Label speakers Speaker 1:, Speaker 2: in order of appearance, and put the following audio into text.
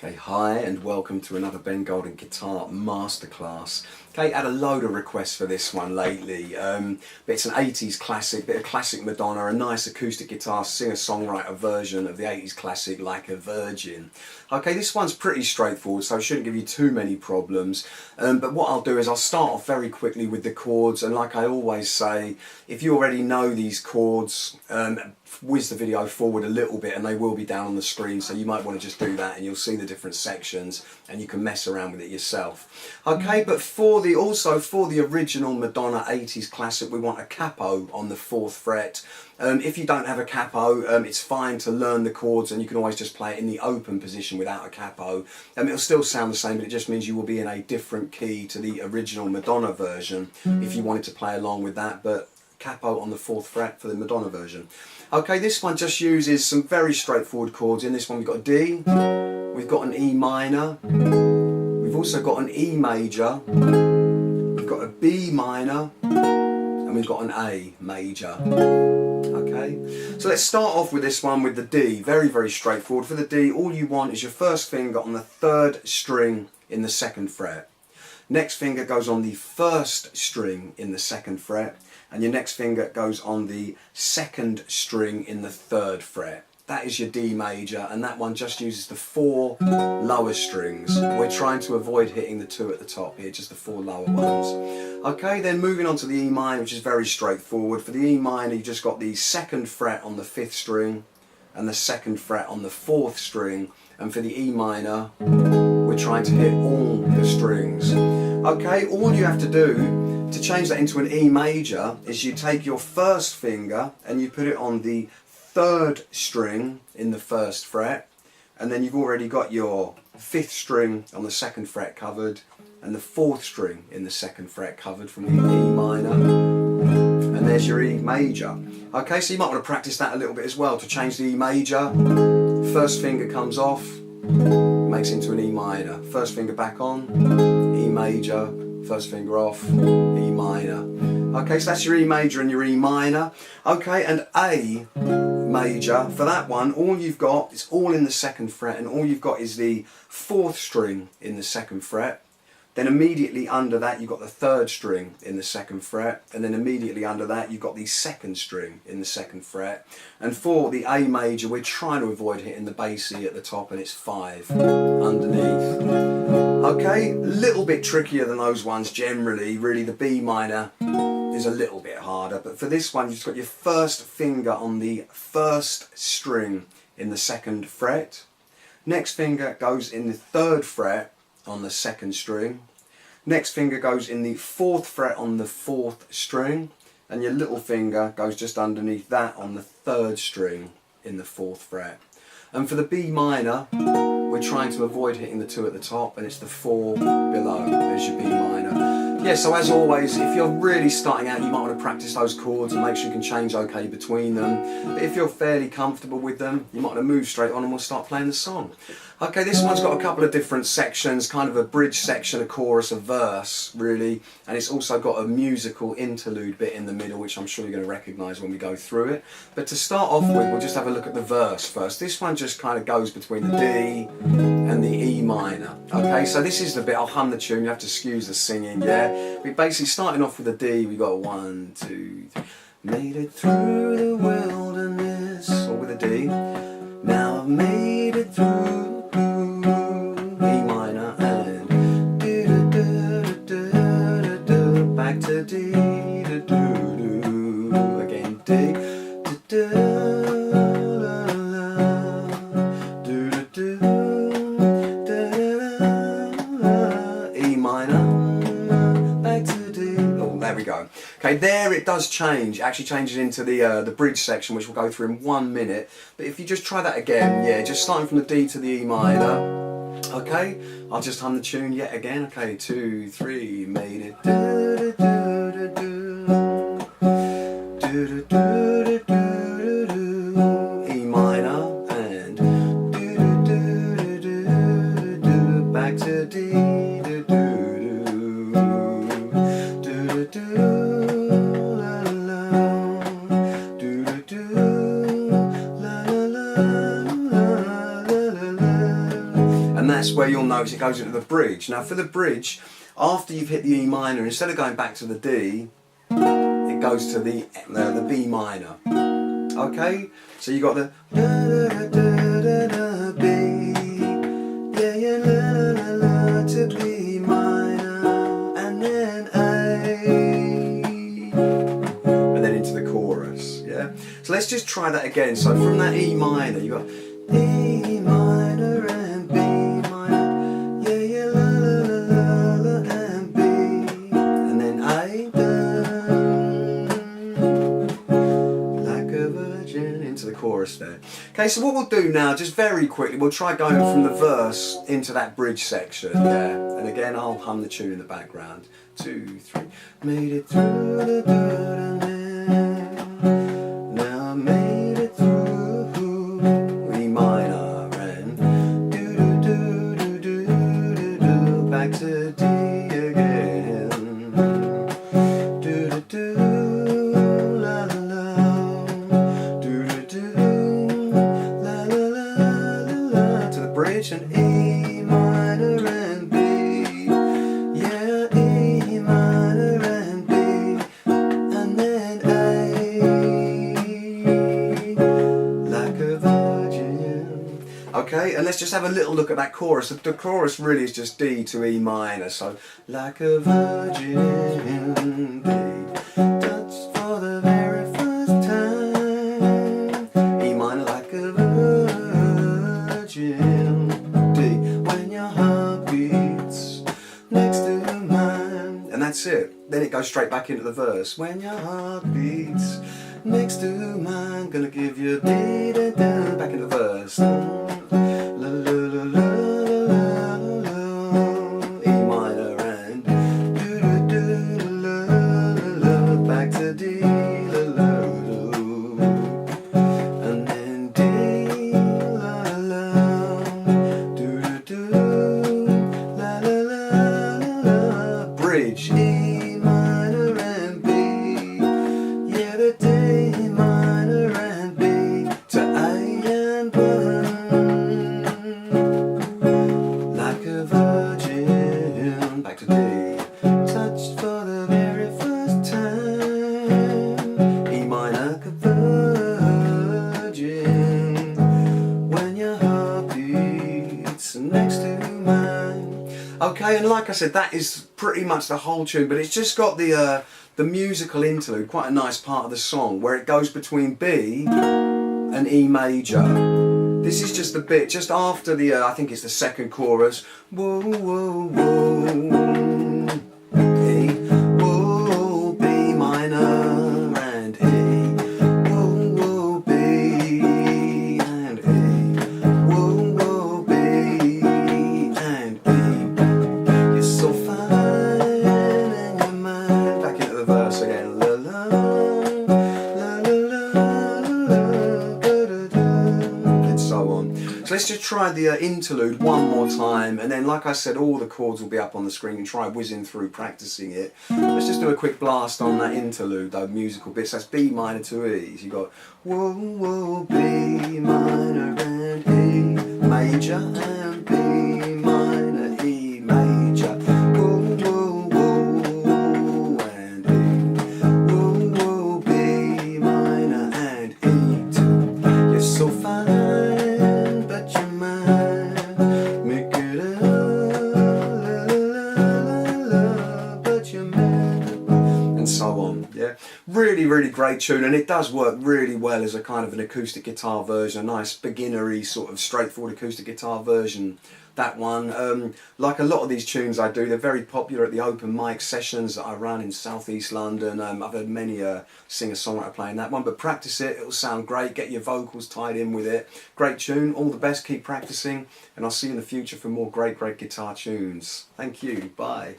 Speaker 1: Okay, hi and welcome to another Ben Golden Guitar Masterclass. Okay, had a load of requests for this one lately, but it's an 80s classic, bit of classic Madonna, a nice acoustic guitar singer-songwriter version of the 80s classic Like a Virgin. Okay, this one's pretty straightforward, so it shouldn't give you too many problems, but what I'll do is I'll start off very quickly with the chords, and like I always say, if you already know these chords, whiz the video forward a little bit and they will be down on the screen, so you might want to just do that and you'll see the different sections and you can mess around with it yourself. Okay, but for the original Madonna 80s classic, we want a capo on the 4th fret. If you don't have a capo, it's fine to learn the chords and you can always just play it in the open position without a capo. It'll still sound the same, but it just means you will be in a different key to the original Madonna version if you wanted to play along with that, but capo on the 4th fret for the Madonna version. Okay, this one just uses some very straightforward chords. In this one we've got a D, we've got an E minor, we've also got an E major, we've got a B minor, and we've got an A major. Okay, so let's start off with this one with the D. Very, very straightforward. For the D, all you want is your first finger on the 3rd string in the 2nd fret. Next finger goes on the 1st string in the 2nd fret, and your next finger goes on the 2nd string in the 3rd fret. That is your D major, and that one just uses the 4 lower strings. We're trying to avoid hitting the 2 at the top here, just the 4 lower ones. Okay, then moving on to the E minor, which is very straightforward. For the E minor, you just got the 2nd fret on the 5th string and the 2nd fret on the 4th string, and for the E minor, we're trying to hit all the strings. Okay, all you have to do to change that into an E major is you take your first finger and you put it on the 3rd string in the 1st fret, and then you've already got your 5th string on the 2nd fret covered and the 4th string in the 2nd fret covered from the E minor, and there's your E major. Okay, so you might want to practice that a little bit as well. To change the E major, first finger comes off, makes into an E minor, first finger back on, E major, first finger off, E minor. Okay, so that's your E major and your E minor. Okay, and A major, for that one, all you've got, it's all in the 2nd fret, and all you've got is the 4th string in the 2nd fret. Then immediately under that you've got the 3rd string in the 2nd fret, and then immediately under that you've got the 2nd string in the 2nd fret. And for the A major, we're trying to avoid hitting the bass E at the top, and it's 5 underneath. Okay, a little bit trickier than those ones generally. Really, the B minor is a little bit harder, but for this one you've just got your first finger on the 1st string in the 2nd fret. Next finger goes in the 3rd fret on the 2nd string. Next finger goes in the 4th fret on the 4th string, and your little finger goes just underneath that on the 3rd string in the 4th fret. And for the B minor, we're trying to avoid hitting the 2 at the top, and it's the 4 below. There's your B minor. Yeah, so as always, if you're really starting out, you might want to practice those chords and make sure you can change okay between them. But if you're fairly comfortable with them, you might want to move straight on and we'll start playing the song. Okay, this one's got a couple of different sections, kind of a bridge section, a chorus, a verse, really. And it's also got a musical interlude bit in the middle, which I'm sure you're going to recognise when we go through it. But to start off with, we'll just have a look at the verse first. This one just kind of goes between the D and the E minor. Okay, so this is the bit, I'll hum the tune, you have to excuse the singing, yeah? We're basically starting off with the D, we got 1, 2, 3. Made it through the wilderness, or with a D. Now I've made it through E minor and do-do-do-do-do-do, back to D, do-do-do, again D, do-do-do, E minor, back to D. Oh, there we go. Okay, there it does change. It actually changes into the bridge section, which we'll go through in 1 minute. But if you just try that again, yeah, just starting from the D to the E minor. Okay, I'll just hum the tune yet again. Okay, 2, 3, made it. Do do do do do do do do, E minor and do do do do do, back to D. Do do do do do, la la, do do do, la la la la la la. and that's where you'll notice it goes into the bridge. Now for the bridge, after you've hit the E minor, instead of going back to the D, it goes to the B minor. Okay, so you got the B, yeah, yeah, la la la to B minor, and then A, and then into the chorus. Yeah, so let's just try that again. So from that E minor, you got E minor and B minor, yeah, yeah, la la la la and B, and then A. Into the chorus there. Okay, so what we'll do now, just very quickly, we'll try going from the verse into that bridge section, yeah. And again, I'll hum the tune in the background. 2, 3. Made it through the dirt and now I made it through E minor and do do do do do do do back to D again. Do do do. And E minor and B, yeah, E minor and B, and then A, like a virgin. Okay, and let's just have a little look at that chorus. The chorus really is just D to E minor, so like a virgin, B, touched for the very first time, E minor like a virgin. That's it. Then it goes straight back into the verse. When your heart beats next to mine, gonna give you dee da da. Back into the verse. La la la la la la. E minor and do do do la la la. Back to D la la la. And then D la la. Do do do la la la la. Bridge. E minor and B, yeah, the D minor and B to A and B, like a virgin, back to D, touched for the very first time, E minor like a virgin, when your heart beats next to mine. Okay, and like I said, that is pretty much the whole tune, but it's just got the musical interlude, quite a nice part of the song, where it goes between B and E major. This is just the bit, just after the, I think it's the second chorus. Whoa, whoa, whoa. E, whoa, B minor and E. Whoa, whoa, B and E. Whoa, whoa, B and E. You're so fine in your mind. Back into the verse again. La la la la la la da, da, da, and so on. So let's just try the interlude one more time, and then, like I said, all the chords will be up on the screen, and try whizzing through practicing it. Let's just do a quick blast on that interlude, those musical bits. That's B minor to E. So you got whoa whoa B minor and E major and B minor E major. Whoa whoa whoa and E. Whoa whoa B minor and E too. You're so fine, but you're mine. Make it up, la la la la, but you're mine, and so on. Yeah, really, really great tune, and it does work really well as a kind of an acoustic guitar version, a nice beginnery sort of straightforward acoustic guitar version. That one, like a lot of these tunes I do, they're very popular at the open mic sessions that I run in South East London. I've had many singer-songwriter playing that one, but practice it, it'll sound great, get your vocals tied in with it. Great tune, all the best, keep practicing, and I'll see you in the future for more great, great guitar tunes. Thank you, bye.